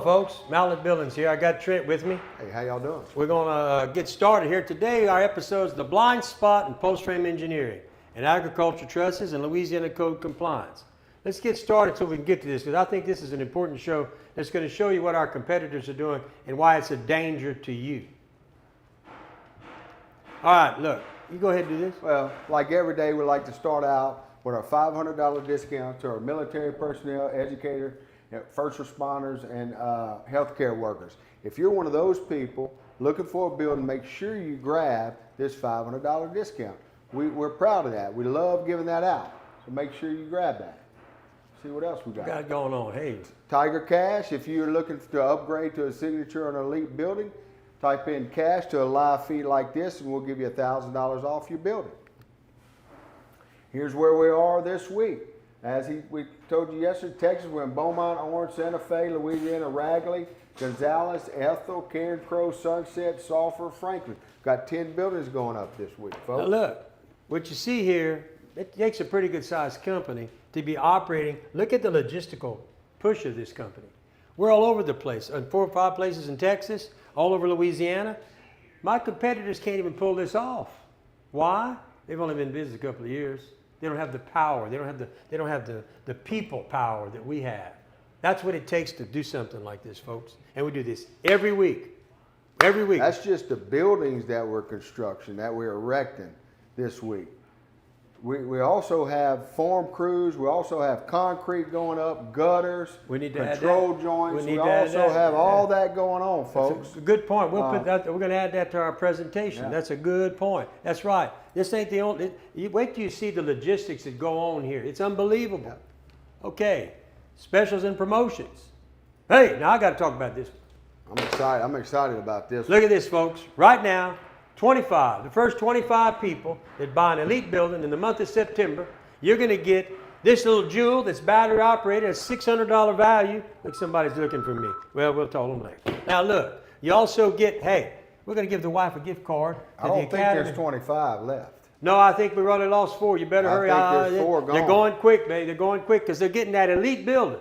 folks. Mallett Buildings here. I got Trent with me. Hey, how y'all doing? We're going to get started here. Today, our episode is The Blind Spot in Post-Frame Engineering and Agriculture Trusses and Louisiana Code Compliance. Let's get started so we can get to this, because I think this is an important show that's going to show you what our competitors are doing and why it's a danger to you. All right, look, you go ahead and do this. Well, like every day, we like to start out with our $500 discount to our military personnel, educators, first responders, and healthcare workers. If you're one of those people looking for a building, make sure you grab this $500 discount. We're proud of that. We love giving that out. So make sure you grab that. See what else we got. Got going on. Hey. Tiger Cash, if you're looking to upgrade to a signature on an elite building, type in cash to a live feed like this and we'll give you $1,000 off your building. Here's where we are this week. As we told you yesterday, Texas, we're in Beaumont, Orange, Santa Fe, Louisiana, Ragley, Gonzales, Ethel, Cairn Crow, Sunset, Sulphur, Franklin. Got 10 buildings going up this week, folks. Now look, what you see here, it takes a pretty good sized company to be operating. Look at the logistical push of this company. We're all over the place, in 4 or 5 places in Texas, all over Louisiana. My competitors can't even pull this off. Why? They've only been in business a couple of years. They don't have the power. They don't have the people power that we have. That's what it takes to do something like this, folks. And we do this every week. Every week. That's just the buildings that we're construction, that we're erecting this week. We also have form crews. We also have concrete going up, gutters, we need to control joints. We also have all that going on, folks. That's a good point. We'll put that. We're going to add that to our presentation. Yeah. That's a good point. That's right. This ain't the only. Wait till you see the logistics that go on here. It's unbelievable. Yeah. Okay, specials and promotions. Hey, now I got to talk about this. I'm excited. I'm excited about this. Look at this, folks. Right now, the first 25 people that buy an elite building in the month of September, you're going to get this little jewel that's battery operated at $600 value. Look, somebody's looking for me. Well, we'll tell them later. Now, look, you also get, hey, we're going to give the wife a gift card. I don't think there's 25 left. No, I think we already lost 4. You better hurry. I think there's 4 gone. They're going quick, baby. They're going quick because they're getting that elite building.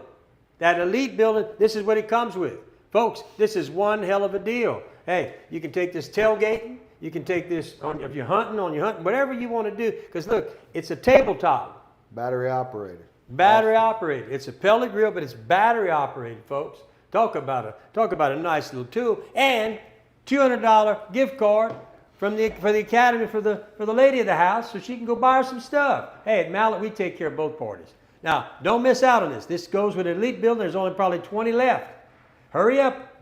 That elite building, this is what it comes with. Folks, this is one hell of a deal. Hey, you can take this tailgating. You can take this if you're hunting, whatever you want to do. Because look, it's a tabletop. Battery operated. Battery operated. It's a pellet grill, but it's battery operated, folks. Talk about a nice little tool. And $200 gift card for the academy for the lady of the house, so she can go buy her some stuff. Hey, at Mallett, we take care of both parties. Now, don't miss out on this. This goes with an elite building. There's only probably 20 left. Hurry up.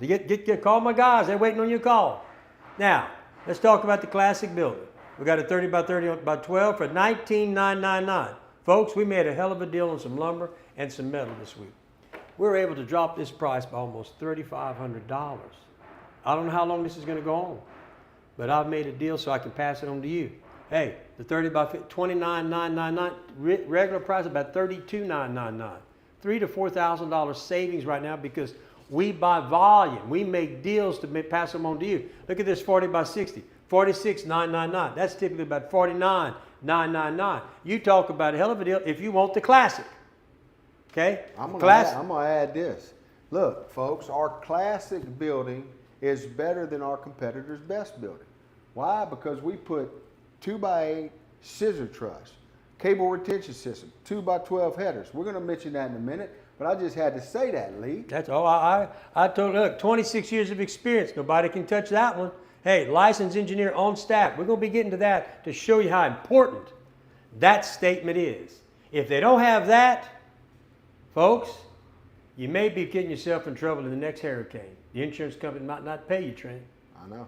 Call my guys. They're waiting on your call. Now, let's talk about the classic building. We got a 30 by 30 by 12 for $19,999. Folks, we made a hell of a deal on some lumber and some metal this week. We were able to drop this price by almost $3,500. I don't know how long this is going to go on, but I've made a deal so I can pass it on to you. Hey, the 30 by 50, $29,999, regular price about $32,999. $3,000 to $4,000 savings right now because we buy volume. We make deals to pass them on to you. Look at this 40 by 60, $46,999. That's typically about $49,999. You talk about a hell of a deal if you want the classic. Okay? I'm gonna add this. Look, folks, our classic building is better than our competitor's best building. Why? Because we put 2x8 scissor truss, cable retention system, 2x12 headers. We're gonna mention that in a minute. But I just had to say that, Lee. That's all. I told you, look, 26 years of experience. Nobody can touch that one. Hey, licensed engineer on staff. We're going to be getting to that to show you how important that statement is. If they don't have that, folks, you may be getting yourself in trouble in the next hurricane. The insurance company might not pay you, Trent. I know.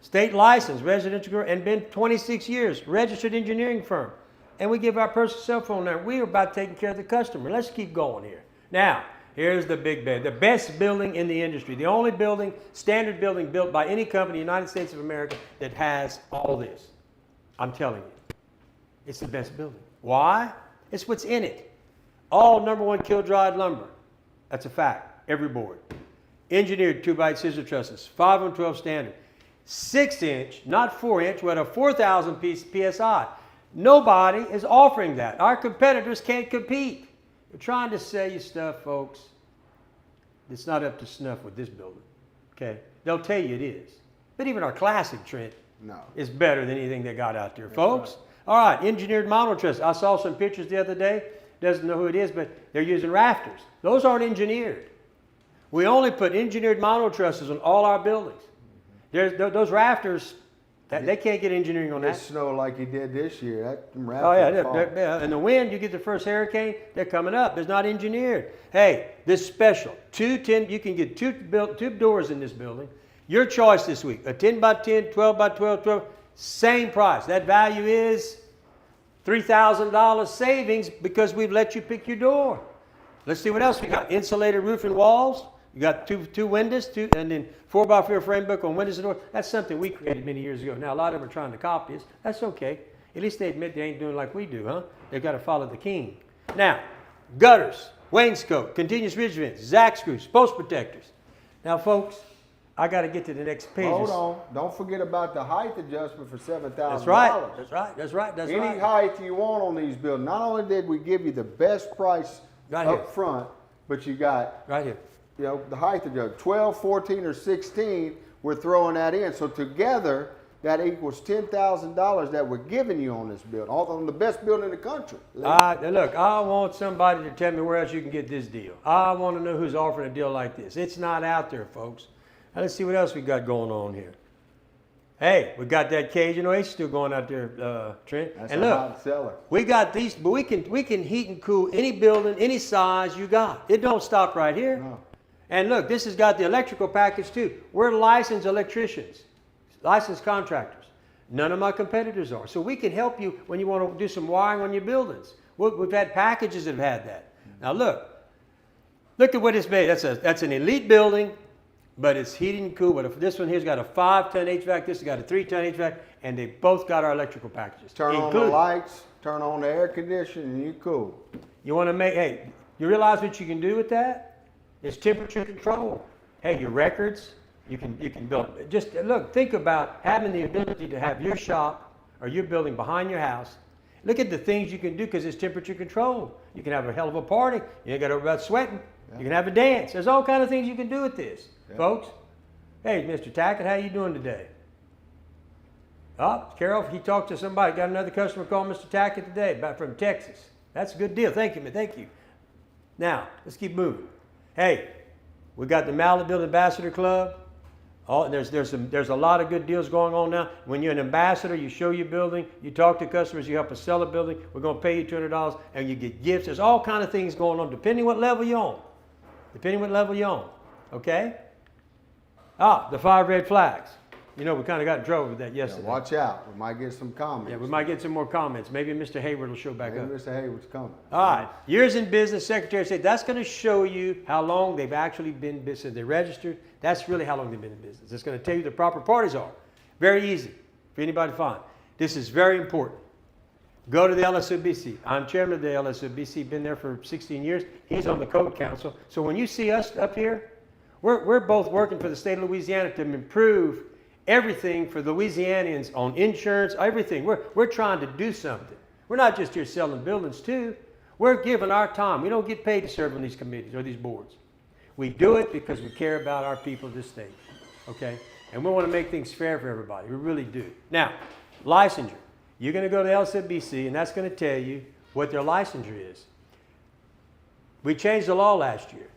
State licensed, residential, and been 26 years, registered engineering firm. And we give our personal cell phone number. We are about taking care of the customer. Let's keep going here. Now, here's the big bed. The best building in the industry. The only building, standard building built by any company in the United States of America that has all this. I'm telling you. It's the best building. Why? It's what's in it. All #1 kill-dried lumber. That's a fact. Every board. Engineered 2x8 scissor trusses. 5-on-12 standard. 6-inch, not 4-inch, with a 4,000 PSI. Nobody is offering that. Our competitors can't compete. We're trying to sell you stuff, folks, it's not up to snuff with this building. Okay, they'll tell you it is. But even our classic, Trent, is better than anything they got out there, folks. Right. All right, engineered mono truss. I saw some pictures the other day. Doesn't know who it is, but they're using rafters. Those aren't engineered. We only put engineered mono trusses on all our buildings. Those rafters, they can't get engineering on that. It snowed like you did this year. Oh yeah, and the wind, you get the first hurricane, they're coming up. It's not engineered. Hey, this special, you can get two doors in this building. Your choice this week, a 10 by 10, 12 by 12, same price. That value is $3,000 savings because we've let you pick your door. Let's see what else we got. Insulated roof and walls. You got two windows, and then 4x4 frame book on windows and doors. That's something we created many years ago. Now, a lot of them are trying to copy us. That's okay. At least they admit they ain't doing like we do, huh? They've got to follow the king. Now, gutters, wainscot, continuous ridge vents, Zack screws, post protectors. Now, folks, I got to get to the next page. Hold on. Don't forget about the height adjustment for $7,000. That's right. That's right. Any height you want on these buildings. Not only did we give you the best price up front, but you got right here. You know, the height adjustment, 12, 14, or 16, we're throwing that in. So together, that equals $10,000 that we're giving you on this building, on the best building in the country. Look, I want somebody to tell me where else you can get this deal. I want to know who's offering a deal like this. It's not out there, folks. Now let's see what else we got going on here. Hey, we got that Cajun Oasis still going out there, Trent. That's and a look, hot seller. We got these, but we can heat and cool any building, any size you got. It don't stop right here. No. And look, this has got the electrical package too. We're licensed electricians, licensed contractors. None of my competitors are. So we can help you when you want to do some wiring on your buildings. We've had packages that have had that. Now look at what it's made. That's an elite building, but it's heated and cooled. But this one here's got a 5-ton HVAC, this has got a 3-ton HVAC, and they both got our electrical packages. Turn on the lights, turn on the air conditioning, and you cool. You want to hey, you realize what you can do with that? It's temperature control. Hey, your records, you can build. Just look, think about having the ability to have your shop or your building behind your house. Look at the things you can do because it's temperature control. You can have a hell of a party. You ain't got to worry about sweating. Yeah. You can have a dance. There's all kinds of things you can do with this, folks. Hey, Mr. Tackett, how you doing today? Oh, Carol, he talked to somebody. Got another customer called Mr. Tackett today from Texas. That's a good deal. Thank you, man. Thank you. Now, let's keep moving. Hey, we got the Mallett Building Ambassador Club. There's a lot of good deals going on now. When you're an ambassador, you show your building, you talk to customers, you help us sell a building. We're going to pay you $200, and you get gifts. There's all kinds of things going on, depending what level you're on. Okay? The 5 red flags. You know, we kind of got in trouble with that yesterday. Yeah, watch out. We might get some comments. Yeah, we might get some more comments. Maybe Mr. Hayward will show back up. Mr. Hayward's coming. All right. Years in business, Secretary of State. That's going to show you how long they've actually been in business. They're registered. That's really how long they've been in business. It's going to tell you the proper parties are. Very easy for anybody to find. This is very important. Go to the LSUCC. I'm chairman of the LSUCC. Been there for 16 years. He's on the Code Council. So when you see us up here, we're both working for the state of Louisiana to improve everything for the Louisianians on insurance, everything. We're trying to do something. We're not just here selling buildings too. We're giving our time. We don't get paid to serve on these committees or these boards. We do it because we care about our people of this state, okay? And we want to make things fair for everybody. We really do. Now, licensure. You're going to go to LSUCC, and that's going to tell you what their licensure is. We changed the law last year.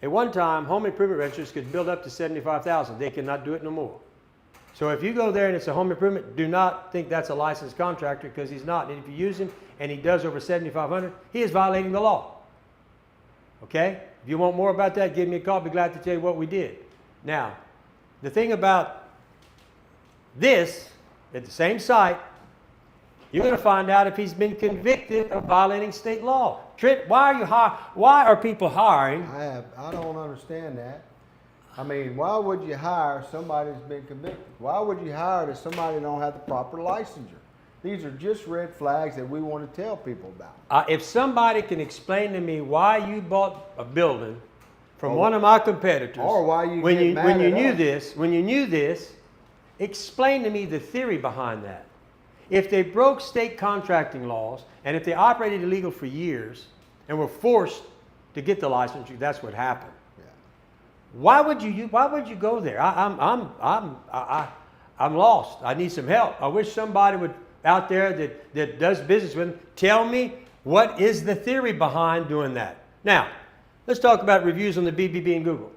At one time, home improvement registers could build up to $75,000. They cannot do it no more. So if you go there and it's a home improvement, do not think that's a licensed contractor because he's not. And if you use him and he does over $7,500, he is violating the law. Okay? If you want more about that, give me a call. I'll be glad to tell you what we did. Now, the thing about this, at the same site, you're going to find out if he's been convicted of violating state law. Trent, why are people hiring? I don't understand that. I mean, why would you hire somebody that's been convicted? Why would you hire somebody that don't have the proper licensure? These are just red flags that we want to tell people about. If somebody can explain to me why you bought a building from one of my competitors, or why you when you knew this, explain to me the theory behind that. If they broke state contracting laws and if they operated illegal for years and were forced to get the licensure, that's what happened. Why would you go there? I'm lost. I need some help. I wish somebody would out there that does business with them tell me what is the theory behind doing that. Now, let's talk about reviews on the BBB and Google.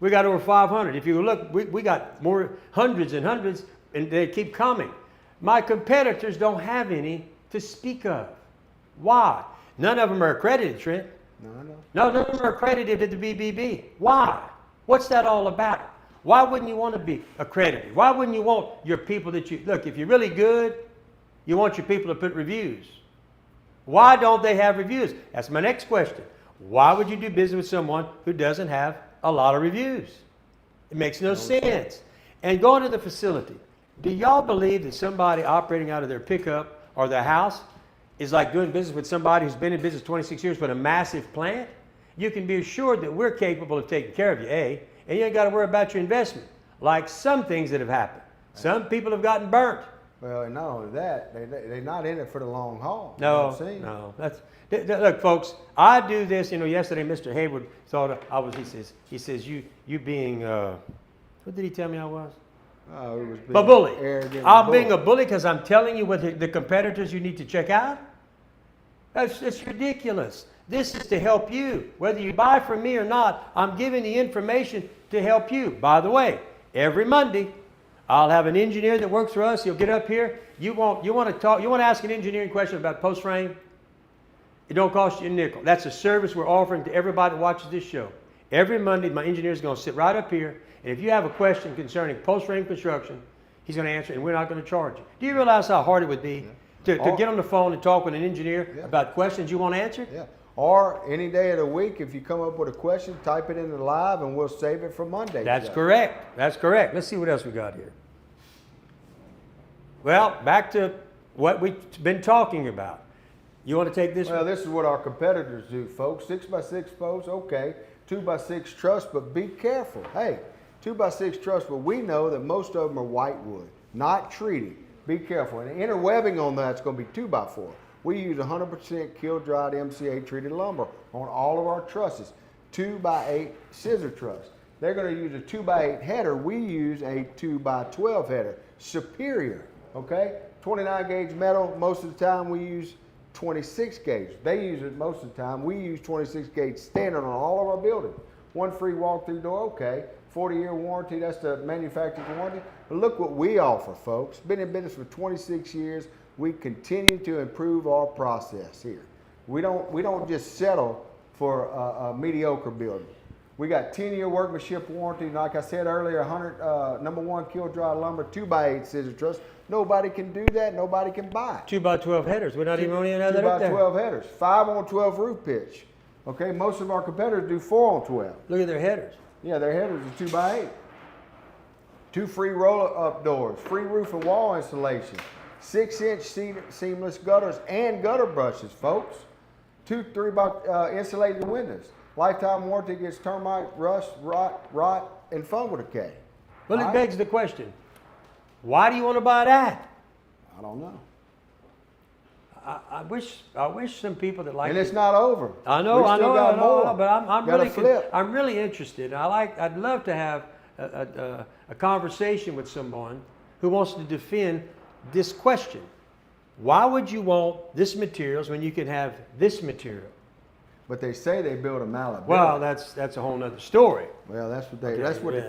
We got over 500. If you look, we got more hundreds and hundreds, and they keep coming. My competitors don't have any to speak of. Why? None of them are accredited, Trent. No. None of them are accredited at the BBB. Why? What's that all about? Why wouldn't you want to be accredited? Why wouldn't you want your people that you, look, if you're really good, you want your people to put reviews. Why don't they have reviews? That's my next question. Why would you do business with someone who doesn't have a lot of reviews? It makes no sense. And going to the facility, do y'all believe that somebody operating out of their pickup or their house is like doing business with somebody who's been in business 26 years with a massive plant? You can be assured that we're capable of taking care of you, A, and you ain't got to worry about your investment, like some things that have happened. Some people have gotten burnt. Well, and not only that, they're not in it for the long haul. No. Look, folks, I do this. You know, yesterday Mr. Hayward thought I was. He says you being. What did he tell me I was? Oh, it was being a bully. Arrogant. I'm being a bully because I'm telling you what the competitors you need to check out. It's ridiculous. This is to help you. Whether you buy from me or not, I'm giving the information to help you. By the way, every Monday, I'll have an engineer that works for us. He'll get up here. You want to ask an engineering question about post frame? It don't cost you a nickel. That's a service we're offering to everybody that watches this show. Every Monday, my engineer is going to sit right up here, and if you have a question concerning post frame construction, he's going to answer, and we're not going to charge you. Do you realize how hard it would be to get on the phone and talk with an engineer about questions you want answered? Yeah. Or any day of the week, if you come up with a question, type it into live and we'll save it for Monday. That's correct. That's correct. Let's see what else we got here. Well, back to what we've been talking about. You want to take this? Well, this is what our competitors do, folks. 6x6 posts, okay. 2x6 truss, but be careful. Hey, 2x6 truss, but we know that most of them are whitewood, not treated. Be careful. And the inner webbing on that's going to be 2x4. We use 100% kill-dried MCA treated lumber on all of our trusses. 2x8 scissor truss. They're going to use a 2x8 header. We use a 2x12 header. Superior, okay? 29 gauge metal. Most of the time we use 26 gauge. They use it most of the time. We use 26 gauge standard on all of our buildings. One free walk-through door, okay. 40-year warranty, that's the manufacturer's warranty. But look what we offer, folks. Been in business for 26 years. We continue to improve our process here. We don't just settle for a mediocre building. We got 10-year workmanship warranty. Like I said earlier, 100 number one kill-dry lumber, 2x8 scissor truss. Nobody can do that. Nobody can buy it. 2x12 headers. We're not even on that up there. 2x12 headers. 5-on-12 roof pitch. Okay, most of our competitors do 4-on-12. Look at their headers. Yeah, their headers are 2x8. 2 free roll-up doors. Free roof and wall installation. 6-inch seamless gutters and gutter brushes, folks. 2 3-by insulated windows. Lifetime warranty against termite, rust, rot, and fungal decay. Well, it begs the question, why do you want to buy that? I don't know. I wish some people that like. And it's not over. I know, but I'm really interested. I'd love to have a conversation with someone who wants to defend this question. Why would you want this materials when you can have this material? But they say they build a Mallett. Well, that's a whole nother story. Well, that's what the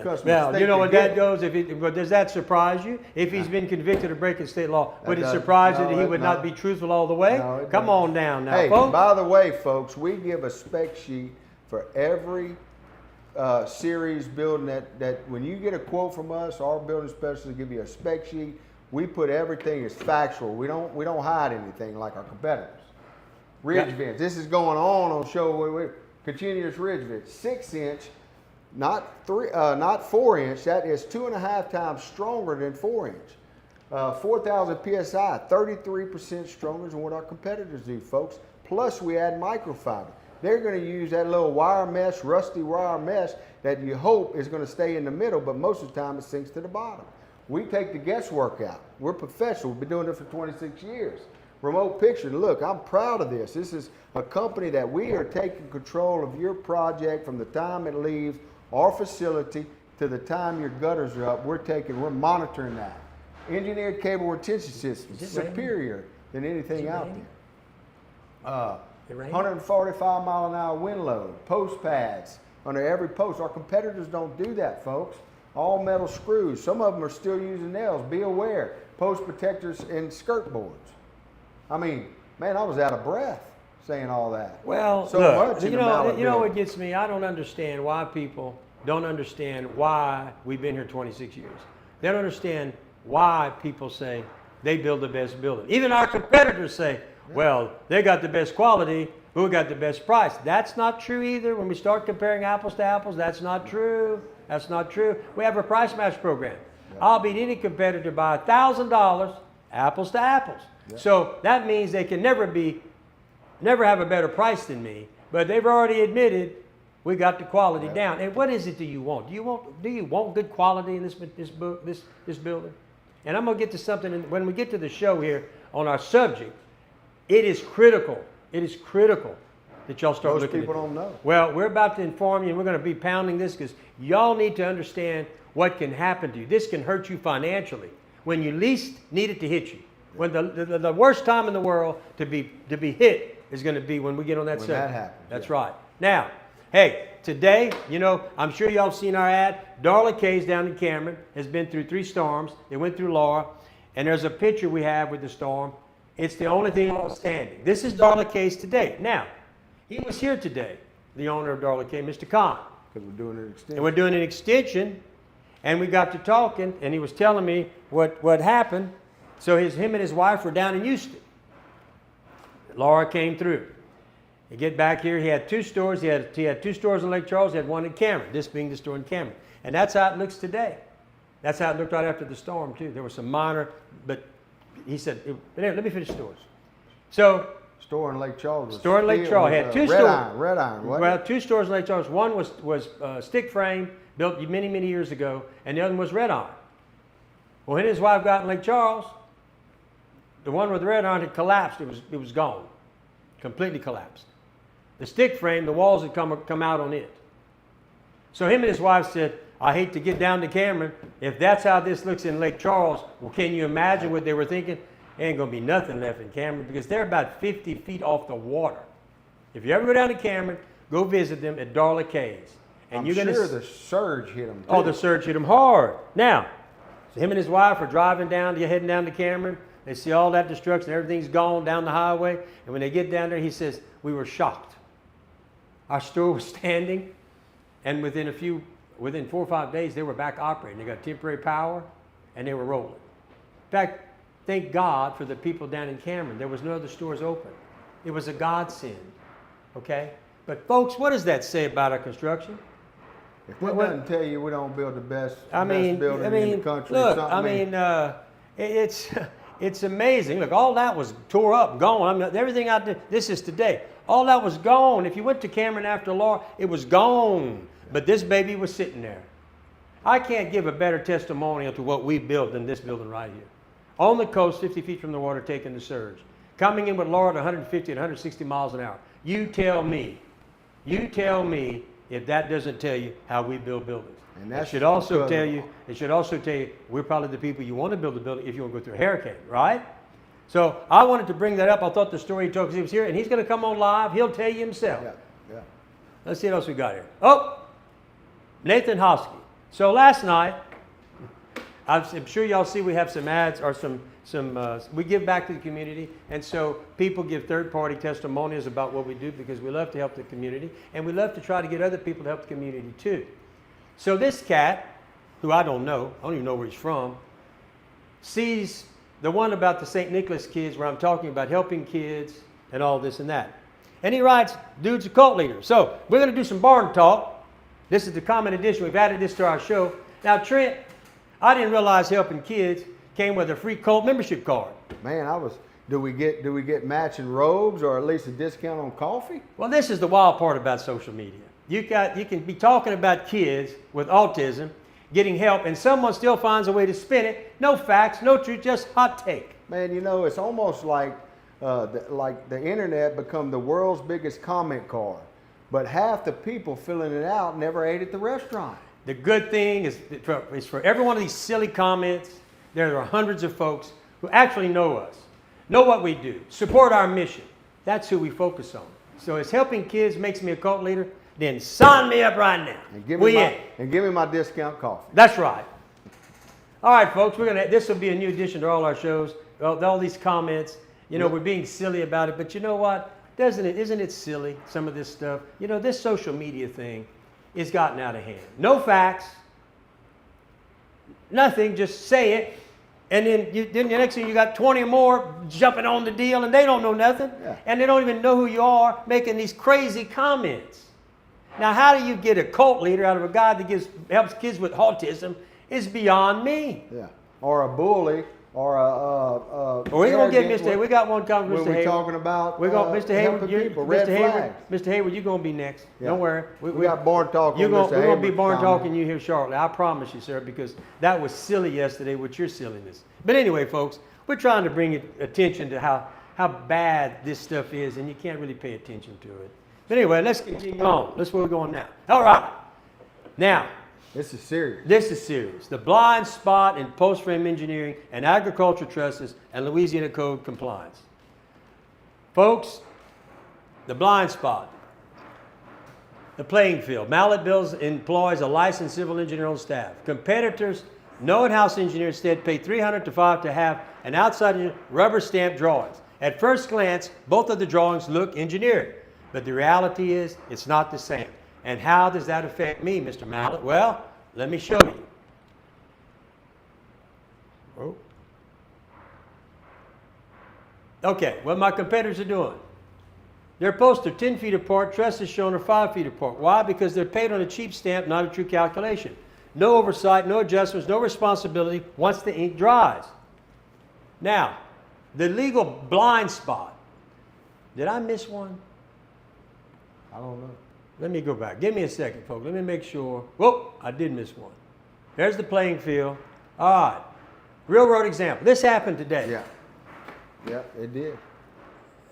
customers Well, think. you know what that goes. But does that surprise you? If he's been convicted of breaking state law, would it surprise you that he would not be truthful all the way? No, Come on down now, hey, folks. by the way, folks, we give a spec sheet for every series building that when you get a quote from us, our building specialists give you a spec sheet. We put everything as factual. We don't hide anything like our competitors. Ridge vents. This is going on show. Continuous ridge vents. 6-inch, not 4-inch. That is 2.5 times stronger than 4-inch. 4,000 psi, 33% stronger than what our competitors do, folks. Plus, we add microfiber. They're going to use that little wire mesh, rusty wire mesh that you hope is going to stay in the middle, but most of the time it sinks to the bottom. We take the guesswork out. We're professional. We've been doing it for 26 years. Remote picture. Look, I'm proud of this. This is a company that we are taking control of your project from the time it leaves our facility to the time your gutters are up. We're monitoring that. Engineered cable retention system, superior than anything out there. 145 mile an hour wind load, post pads under every post. Our competitors don't do that, folks. All metal screws. Some of them are still using nails. Be aware. Post protectors and skirt boards. I mean, man, I was out of breath saying all that. Well, so look, much in you the know, Mallett you know what building. gets me? I don't understand why people don't understand why we've been here 26 years. They don't understand why people say they build the best building. Even our competitors say, well, they got the best quality, but we got the best price. That's not true either. When we start comparing apples to apples, that's not true. That's not true. We have a price match program. I'll beat any competitor by $1,000, apples to apples. So that means they can never have a better price than me, but they've already admitted we got the quality down. And what is it do you want? Do you want good quality in this building? And I'm gonna get to something when we get to the show here on our subject. It is critical. It is critical that y'all start looking at. Most people don't know. Well, we're about to inform you, and we're going to be pounding this because y'all need to understand what can happen to you. This can hurt you financially when you least need it to hit you. When the worst time in the world to be hit is going to be when we get on that subject. When that happens. That's right. Now, hey, today, you know, I'm sure y'all have seen our ad. Darla Case down in Cameron has been through 3 storms. They went through Laura, and there's a picture we have with the storm. It's the only thing outstanding. This is Darla Case today. Now, he was here today, the owner of Darla Case, Mr. Khan. Because we're doing an extension. And we're doing an extension, and we got to talking, and he was telling me what happened. So him and his wife were down in Houston. Laura came through. You get back here, he had 2 stores. He had 2 stores in Lake Charles. He had 1 in Cameron, this being the store in Cameron. And that's how it looks today. That's how it looked right after the storm, too. There was some minor, but he said, but anyway, let me finish stores. So, Store in Lake Charles. Store in Lake Charles. Had 2 stores. Red Iron, what? Well, 2 stores in Lake Charles. One was stick frame, built many, many years ago, and the other one was red iron. Well, when his wife got in Lake Charles, the one with the red iron had collapsed. It was gone. Completely collapsed. The stick frame, the walls had come out on it. So him and his wife said, I hate to get down to Cameron. If that's how this looks in Lake Charles, well, can you imagine what they were thinking? Ain't going to be nothing left in Cameron because they're about 50 feet off the water. If you ever go down to Cameron, go visit them at Darla Caves. And I'm sure the surge hit them too. Oh, the surge hit them hard. Now, so him and his wife are driving down, heading down to Cameron. They see all that destruction, everything's gone down the highway. And when they get down there, he says, we were shocked. Our store was standing, and within 4 or 5 days, they were back operating. They got temporary power, and they were rolling. In fact, thank God for the people down in Cameron. There was no other stores open. It was a godsend, okay? But folks, what does that say about our construction? If that doesn't tell you we don't build the best building in the country, look, something it's amazing. Look, all that was tore up, gone. Everything out there, this is today. All that was gone. If you went to Cameron after Laura, it was gone. But this baby was sitting there. I can't give a better testimonial to what we built than this building right here. On the coast, 50 feet from the water, taking the surge. Coming in with Laura at 150 and 160 miles an hour. You tell me if that doesn't tell you how we build buildings. And it should also tell you, we're probably the people you want to build a building if you want to go through a hurricane, right? So I wanted to bring that up. I thought the story he told, because he was here, and he's going to come on live. He'll tell you himself. Yeah. Let's see what else we got here. Oh, Nathan Hosky. So last night, I'm sure y'all see we have some ads or we give back to the community, and so people give third-party testimonials about what we do because we love to help the community, and we love to try to get other people to help the community too. So this cat, who I don't even know where he's from, sees the one about the St. Nicholas kids where I'm talking about helping kids and all this and that. And he writes, dude's a cult leader. So we're going to do some barn talk. This is the common edition. We've added this to our show. Now, Trent, I didn't realize helping kids came with a free cult membership card. Man, do we get matching robes or at least a discount on coffee? Well, this is the wild part about social media. You can be talking about kids with autism getting help, and someone still finds a way to spin it. No facts, no truth, just hot take. Man, it's almost like the internet become the world's biggest comment card. but half the people filling it out never ate at the restaurant. The good thing is for every one of these silly comments, there are hundreds of folks who actually know us, know what we do, support our mission. That's who we focus on. So if helping kids makes me a cult leader, then sign me up right now. And give me my discount coffee. That's right. All right, folks, this will be a new addition to all our shows. All these comments, we're being silly about it, but you know what? Isn't it silly, some of this stuff? This social media thing has gotten out of hand. No facts, nothing, just say it. And then the next thing you got 20 or more jumping on the deal and they don't know nothing. Yeah. And they don't even know who you are making these crazy comments. Now, how do you get a cult leader out of a guy that helps kids with autism is beyond me. Yeah. Or a bully or a we're going to get Mr. Hayward. We got one coming, Mr. Hayward. We're talking about Mr. Hayward, Mr. Hayward, you're going to be next. Yeah. Don't worry. We got Born Talking. We're going to be Born Talking you here shortly. I promise you, sir, because that was silly yesterday with your silliness. But anyway, folks, we're trying to bring attention to how bad this stuff is, and you can't really pay attention to it. But anyway, let's continue on. That's where we're going now. All right. Now, this is serious. This is serious. The blind spot in post-frame engineering and agriculture trusses and Louisiana code compliance. Folks, the blind spot. The playing field. Mallett employs a licensed civil engineer on staff. Competitors, no in-house engineer, instead pay $300 to $500 to have an outside engineer rubber stamp drawings. At first glance, both of the drawings look engineered, but the reality is it's not the same. And how does that affect me, Mr. Mallett? Well, let me show you. Oh. Okay, what my competitors are doing. Their posts are 10 feet apart, trusses shown are 5 feet apart. Why? Because they're paid on a cheap stamp, not a true calculation. No oversight, no adjustments, no responsibility once the ink dries. Now, the legal blind spot. Did I miss one? I don't know. Let me go back. Give me a second, folks. Let me make sure. Whoa, I did miss one. There's the playing field. All right. Real world example. This happened today. Yeah. Yeah, it did.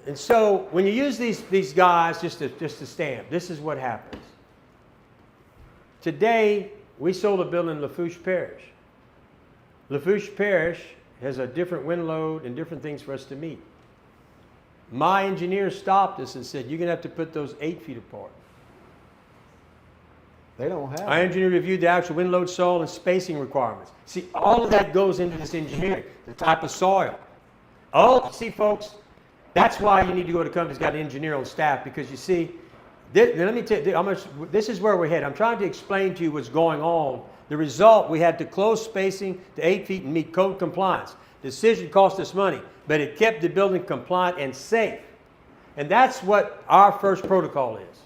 And so when you use these guys just to stamp, this is what happens. Today, we sold a building in Lafourche Parish. Lafourche Parish has a different wind load and different things for us to meet. My engineer stopped us and said, you're going to have to put those 8 feet apart. They don't have Our engineer reviewed the actual wind load, soil, and spacing requirements. See, all of that goes into this engineering, the type of soil. Oh, see, folks, that's why you need to go to a company that's got an engineer on staff, because you see, let me tell you, this is where we're headed. I'm trying to explain to you what's going on. The result, we had to close spacing to 8 feet and meet code compliance. The decision cost us money, but it kept the building compliant and safe. And that's what our first protocol is,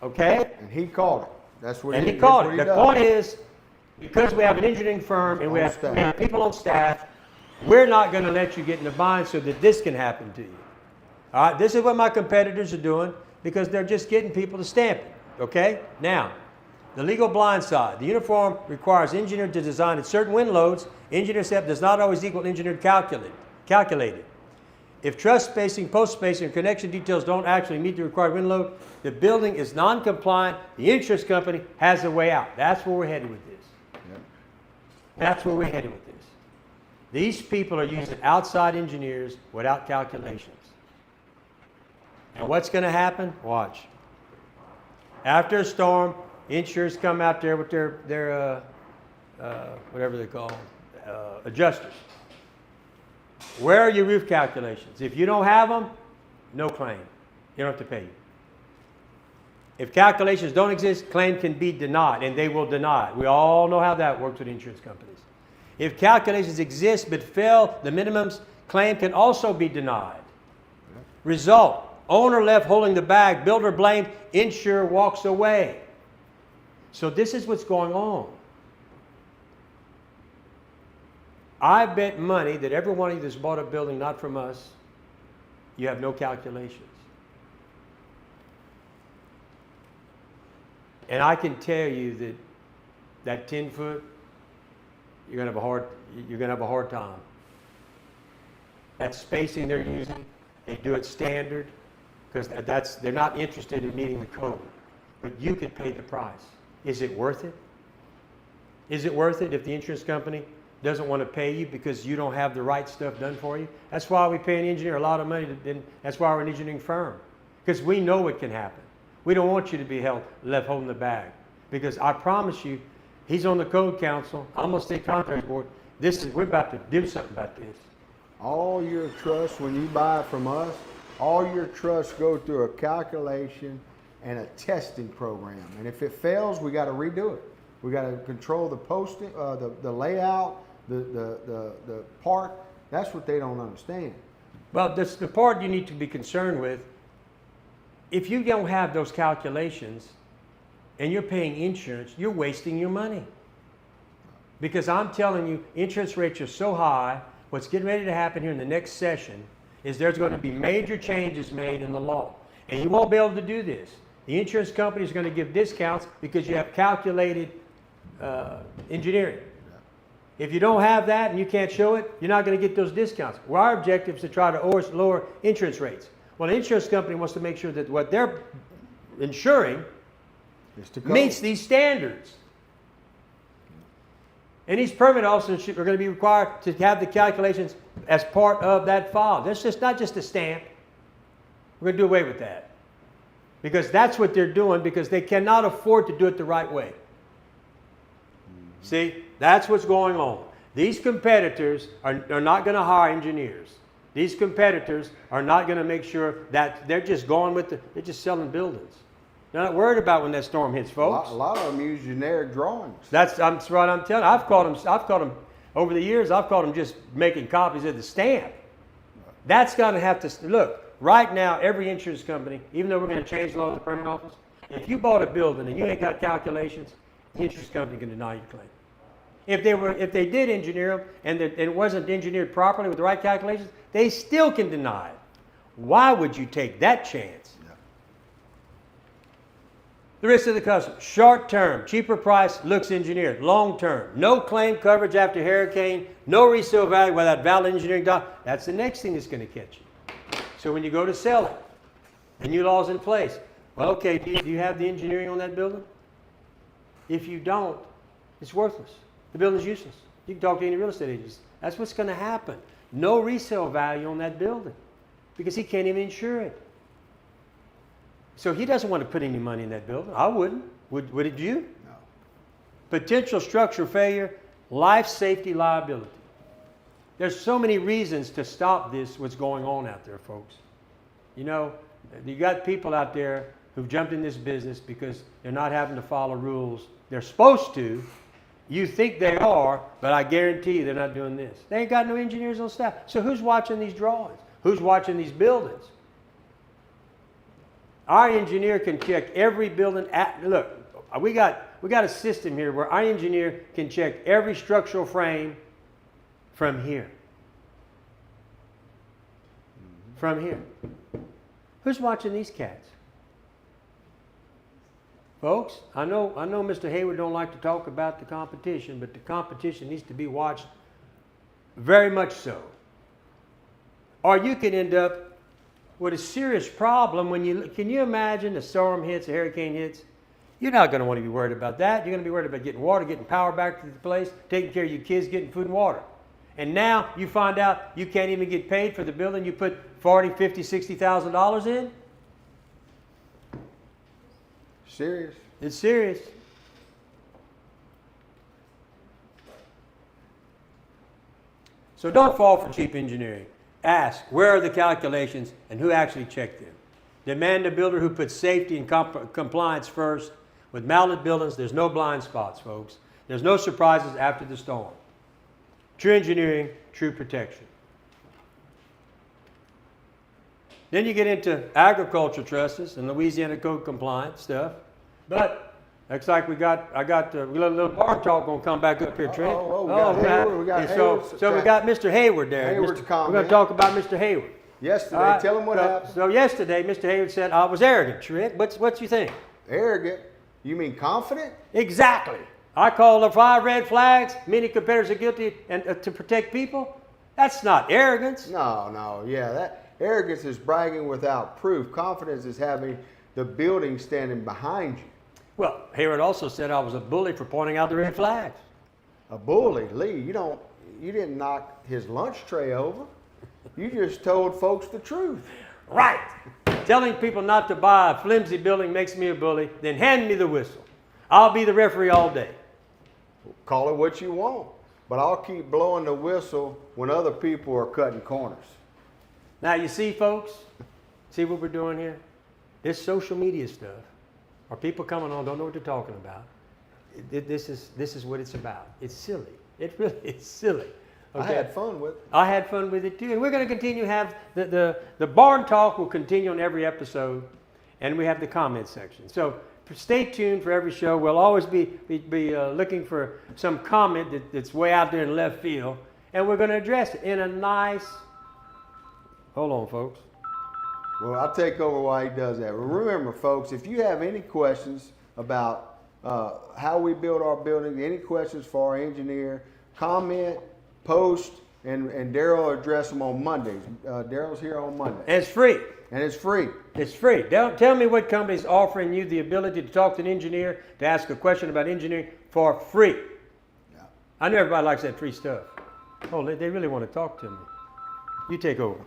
okay? And he called it. That's what he called it. The point is, because we have an engineering firm and we have people on staff, we're not going to let you get in the bind so that this can happen to you. All right, this is what my competitors are doing because they're just getting people to stamp it, okay? Now, the legal blind side. The uniform requires engineer to design at certain wind loads. Engineer step does not always equal engineered calculated. If truss spacing, post spacing, and connection details don't actually meet the required wind load, the building is non-compliant. The insurance company has a way out. That's where we're headed with this. Yep. That's where we're headed with this. These people are using outside engineers without calculations. And what's going to happen? Watch. After a storm, insurers come out there with their whatever they call them, adjusters. Where are your roof calculations? If you don't have them, no claim. You don't have to pay you. If calculations don't exist, claim can be denied, and they will deny it. We all know how that works with insurance companies. If calculations exist but fail the minimums, claim can also be denied. Result, owner left holding the bag, builder blamed, insurer walks away. So this is what's going on. I bet money that every one of you that's bought a building not from us, you have no calculations. And I can tell you that 10 foot, you're gonna have a hard time. That spacing they're using, they do it standard because they're not interested in meeting the code. but you could pay the price. Is it worth it? Is it worth it if the insurance company doesn't want to pay you because you don't have the right stuff done for you? That's why we pay an engineer a lot of money. That's why we're an engineering firm, because we know what can happen. We don't want you to be left holding the bag, because I promise you, he's on the code council. I'm on the state contracts board. We're about to do something about this. All your trusts, when you buy it from us, all your trusts go through a calculation and a testing program. And if it fails, we got to redo it. We got to control the posting, the layout, the part. That's what they don't understand. Well, that's the part you need to be concerned with. If you don't have those calculations and you're paying insurance, you're wasting your money. Because I'm telling you, interest rates are so high. What's getting ready to happen here in the next session is there's going to be major changes made in the law. And you won't be able to do this. The insurance company is going to give discounts because you have calculated engineering. If you don't have that and you can't show it, you're not going to get those discounts. Well, our objective is to try to lower interest rates. Well, the insurance company wants to make sure that what they're insuring meets these standards. And these permit officers are going to be required to have the calculations as part of that file. That's just not just a stamp. We're going to do away with that. Because that's what they're doing, because they cannot afford to do it the right way. See, that's what's going on. These competitors are not going to hire engineers. These competitors are not going to make sure that they're just going with they're just selling buildings. They're not worried about when that storm hits, folks. A lot of them use generic drawings. That's what I'm telling you. I've caught them over the years. I've caught them just making copies of the stamp. That's going to have to look. Right now, every insurance company, even though we're going to change the law of the permit office, if you bought a building and you ain't got calculations, the insurance company can deny your claim. If they did engineer them and it wasn't engineered properly with the right calculations, they still can deny it. Why would you take that chance? Yeah. The risk to the customer: short term, cheaper price, looks engineered. Long term, no claim coverage after hurricane, no resale value without valid engineering doc. That's the next thing that's going to catch you. So when you go to sell it, the new law's in place. Well, okay, do you have the engineering on that building? If you don't, it's worthless. The building's useless. You can talk to any real estate agents. That's what's going to happen. No resale value on that building because he can't even insure it. So he doesn't want to put any money in that building. I wouldn't. Would it you? No. Potential structural failure, life safety liability. There's so many reasons to stop this, what's going on out there, folks. You know, you got people out there who've jumped in this business because they're not having to follow rules. They're supposed to. You think they are, but I guarantee you they're not doing this. They ain't got no engineers on staff. So who's watching these drawings? Who's watching these buildings? Our engineer can check every building. Look, we got a system here where our engineer can check every structural frame from here. From here. Who's watching these cats? Folks, I know Mr. Hayward don't like to talk about the competition, but the competition needs to be watched very much so. Or you can end up with a serious problem when can you imagine a storm hits, a hurricane hits? You're not going to want to be worried about that. You're going to be worried about getting water, getting power back to the place, taking care of your kids, getting food and water. And now you find out you can't even get paid for the building you put $40,000, $50,000, $60,000 in? Serious. It's serious. So don't fall for cheap engineering. Ask, where are the calculations and who actually checked them? Demand a builder who puts safety and compliance first. With Mallett buildings, there's no blind spots, folks. There's no surprises after the storm. True engineering, true protection. Then you get into agriculture trusses and Louisiana code compliance stuff. But looks like we got a little bar talk gonna come back up here, Trent. We got Hayward. So we got Mr. Hayward there. Hayward's We're gonna talk about Mr. Hayward. Yesterday, tell him what happened. So yesterday, Mr. Hayward said I was arrogant, Trent. What you think? Arrogant? You mean confident? Exactly. I called the 5 red flags. Many competitors are guilty and to protect people. That's not arrogance. No. Yeah, that arrogance is bragging without proof. Confidence is having the building standing behind you. Well, Hayward also said I was a bully for pointing out the red flags. A bully, Lee, you didn't knock his lunch tray over. You just told folks the truth. Right. Telling people not to buy a flimsy building makes me a bully, then hand me the whistle. I'll be the referee all day. Call it what you want, but I'll keep blowing the whistle when other people are cutting corners. Now you see, folks, see what we're doing here? This social media stuff, or people coming on don't know what they're talking about. This is what it's about. It's silly. It really is silly. Okay? I had fun with it. I had fun with it too, and we're going to continue to have the barn talk will continue on every episode, and we have the comment section. So stay tuned for every show. We'll always be looking for some comment that's way out there in left field, and we're going to address it in a nice. Hold on, folks. Well, I'll take over while he does that. Well, remember, folks, if you have any questions about how we build our building, any questions for our engineer, comment, post, and Daryl will address them on Mondays. Daryl's here on Monday. And it's free. And it's free. It's free. Tell me what company is offering you the ability to talk to an engineer, to ask a question about engineering for free. Yeah. I know everybody likes that free stuff. Oh, they really want to talk to me. You take over.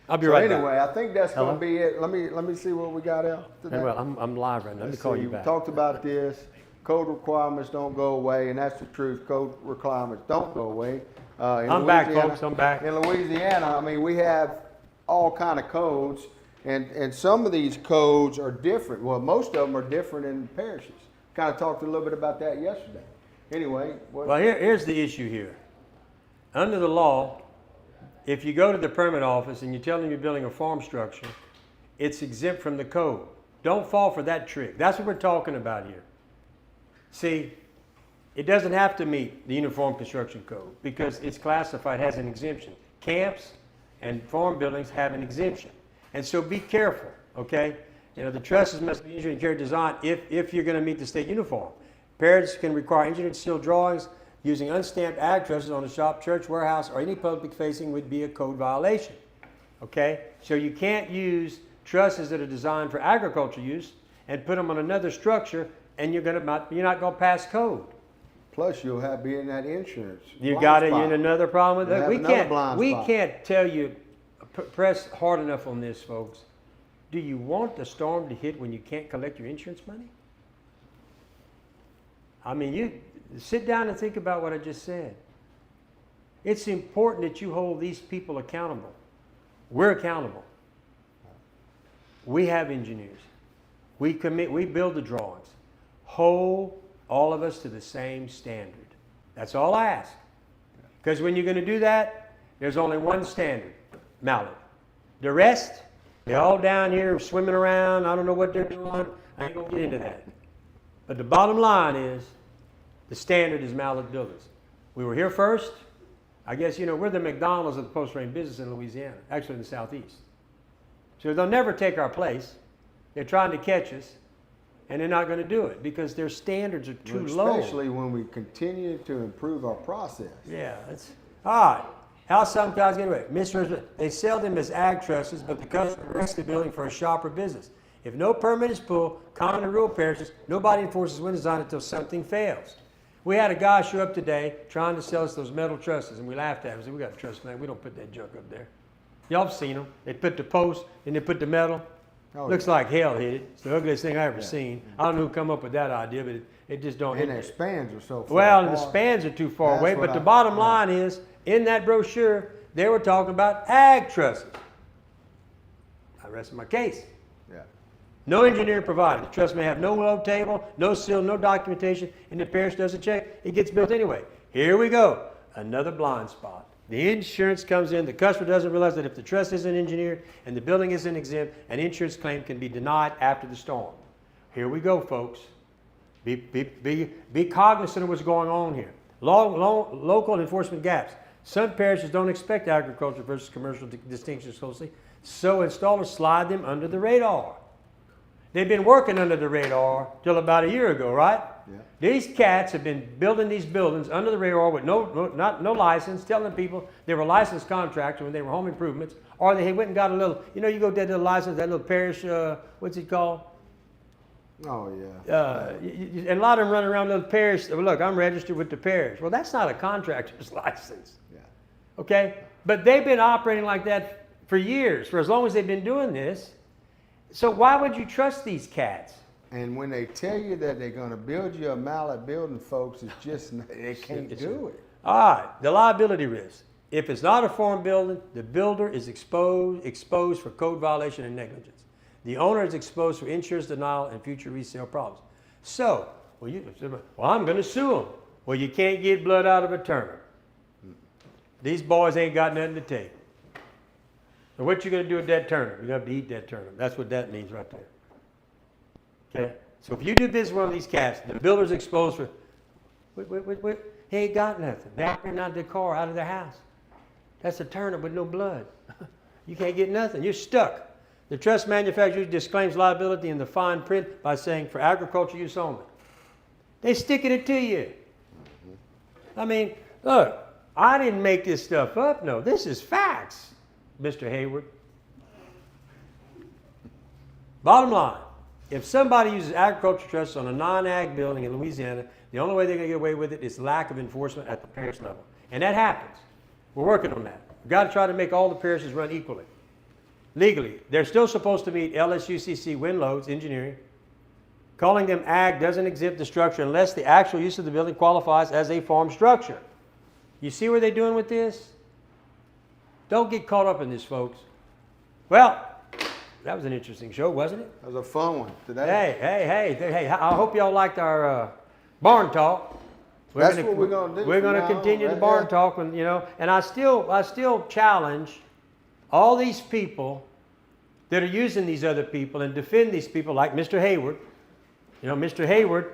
I'll be right back. Anyway, I think that's going to be it. Let me see what we got out today. Well, I'm live right now. Let me call you back. We talked about this. Code requirements don't go away, and that's the truth. Code requirements don't go away. I'm back, folks. I'm back. In Louisiana, I mean, we have all kind of codes, and some of these codes are different. Well, most of them are different in parishes. Kind of talked a little bit about that yesterday. Anyway. Well, here's the issue here. Under the law, if you go to the permit office and you tell them you're building a farm structure, it's exempt from the code. Don't fall for that trick. That's what we're talking about here. See, it doesn't have to meet the Uniform Construction Code because it's classified as an exemption. Camps and farm buildings have an exemption. And so be careful, okay? You know, the trusses must be engineered and carried design if you're going to meet the state uniform. Parishes can require engineered steel drawings using unstamped ag trusses on a shop, church, warehouse, or any public facing would be a code violation, okay? So you can't use trusses that are designed for agricultural use and put them on another structure and you're not going to pass code. Plus, you'll be in that insurance. You got it in another problem with that. We spot. can't tell you, press hard enough on this, folks. Do you want the storm to hit when you can't collect your insurance money? I mean, you sit down and think about what I just said. It's important that you hold these people accountable. We're accountable. We have engineers. We build the drawings. Hold all of us to the same standard. That's all I ask. Because when you're going to do that, there's only one standard, Mallett. The rest, they're all down here swimming around. I don't know what they're doing. I ain't going to get into that. But the bottom line is, the standard is Mallett Builders. We were here first. I guess, we're the McDonald's of the post-frame business in Louisiana, actually in the Southeast. So they'll never take our place. They're trying to catch us, and they're not going to do it because their standards are too low. Especially when we continue to improve our process. Yeah, that's all right. How some guys get away? They sell them as ag trusses, but the customer rents the building for a shop or business. If no permit is pulled, common to rural parishes, nobody enforces wind design until something fails. We had a guy show up today trying to sell us those metal trusses, and we laughed at him and said, "We got a truss man. We don't put that junk up there." Y'all have seen them. They put the post and they put the metal. Looks like hell hit it. It's the ugliest thing I ever seen. I don't know who come up with that idea, but it just don't. And their spans are so far well, and apart. the spans are too far away. But the bottom line is, in that brochure, they were talking about ag trusses. I rest my case. Yeah. No engineer provided. The truss may have no load table, no seal, no documentation, and the parish doesn't check. It gets built anyway. Here we go. Another blind spot. The insurance comes in. The customer doesn't realize that if the truss isn't engineered and the building isn't exempt, an insurance claim can be denied after the storm. Here we go, folks. Be cognizant of what's going on here. Local enforcement gaps. Some parishes don't expect agriculture versus commercial distinctions closely, so installers slide them under the radar. They've been working under the radar till about a year ago, right? Yeah. These cats have been building these buildings under the radar with no license, telling people they were licensed contractors when they were home improvements, or they went and got a little, you go get that little license, that little parish, what's it called? Oh, yeah. And a lot of them run around little parish. Well, look, I'm registered with the parish. Well, that's not a contractor's license. Yeah. Okay? But they've been operating like that for years, for as long as they've been doing this. So why would you trust these cats? And when they tell you that they're going to build you a Mallett building, folks, it's just, they can't do it. All right, the liability risk. If it's not a form building, the builder is exposed for code violation and negligence. The owner is exposed for insurance denial and future resale problems. So, well, I'm going to sue them. Well, you can't get blood out of a turnip. These boys ain't got nothing to take. So what you going to do with that turnip? You're going to have to eat that turnip. That's what that means right there. Okay? So if you do business with one of these cats, the builder's exposed for, wait. He ain't got nothing. They ran out of their car, out of their house. That's a turnip with no blood. You can't get nothing. You're stuck. The truss manufacturer disclaims liability in the fine print by saying for agricultural use only. They sticking it to you. I mean, look, I didn't make this stuff up. No, this is facts, Mr. Hayward. Bottom line, if somebody uses agricultural trusses on a non-ag building in Louisiana, the only way they're going to get away with it is lack of enforcement at the parish level. And that happens. We're working on that. We've got to try to make all the parishes run equally. Legally, they're still supposed to meet LSUCC wind loads engineering. Calling them ag doesn't exempt the structure unless the actual use of the building qualifies as a farm structure. You see what they're doing with this? Don't get caught up in this, folks. Well, that was an interesting show, wasn't it? That was a fun one today. Hey, I hope y'all liked our barn talk. That's what we're going to do. We're going to continue the barn talk, and I still challenge all these people that are using these other people and defend these people like Mr. Hayward. Mr. Hayward,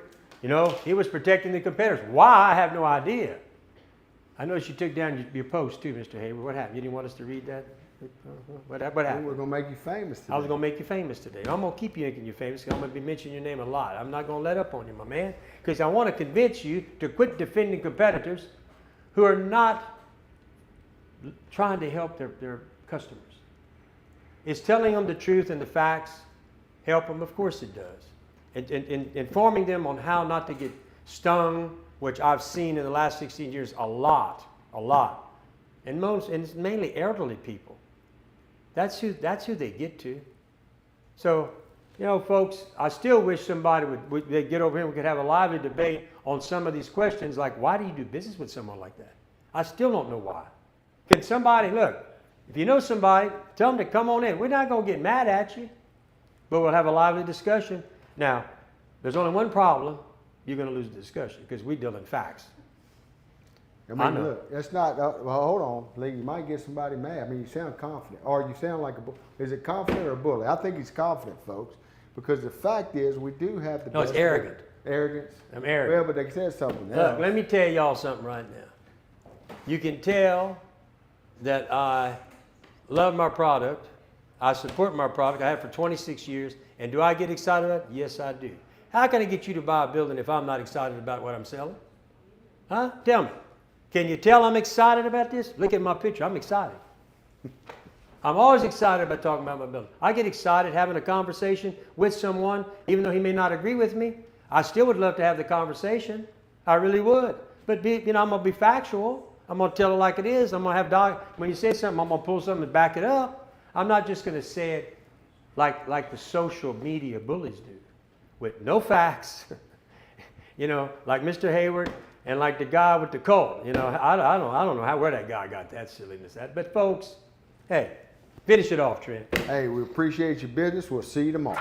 he was protecting the competitors. Why? I have no idea. I noticed you took down your post too, Mr. Hayward. What happened? You didn't want us to read that? What happened? We're going to make you famous today. I was going to make you famous today. I'm going to keep you making you famous because I'm going to be mentioning your name a lot. I'm not going to let up on you, my man, because I want to convince you to quit defending competitors who are not trying to help their customers. Is telling them the truth and the facts help them? Of course it does. And informing them on how not to get stung, which I've seen in the last 16 years a lot. And it's mainly elderly people. That's who they get to. So, folks, I still wish somebody would get over here and we could have a lively debate on some of these questions, like why do you do business with someone like that? I still don't know why. Can somebody, look, if you know somebody, tell them to come on in. We're not going to get mad at you, but we'll have a lively discussion. Now, there's only one problem. You're going to lose the discussion because we deal in facts. I mean, look, that's not, well, hold on, Lee, you might get somebody mad. I mean, you sound confident, or you sound like is it confident or a bully? I think he's confident, folks, because the fact is we do have the best. No, it's arrogant. Arrogance? I'm arrogant. Well, but they said something else. Look, let me tell y'all something right now. You can tell that I love my product. I support my product. I have for 26 years. And do I get excited about it? Yes, I do. How can I get you to buy a building if I'm not excited about what I'm selling? Huh? Tell me. Can you tell I'm excited about this? Look at my picture. I'm excited. I'm always excited about talking about my building. I get excited having a conversation with someone, even though he may not agree with me. I still would love to have the conversation. I really would. But I'm going to be factual. I'm going to tell it like it is. I'm going to have when you say something, I'm going to pull something and back it up. I'm not just going to say it like the social media bullies do, with no facts. Like Mr. Hayward and like the guy with the cold. I don't know where that guy got that silliness at. But folks, hey, finish it off, Trent. Hey, we appreciate your business. We'll see you tomorrow.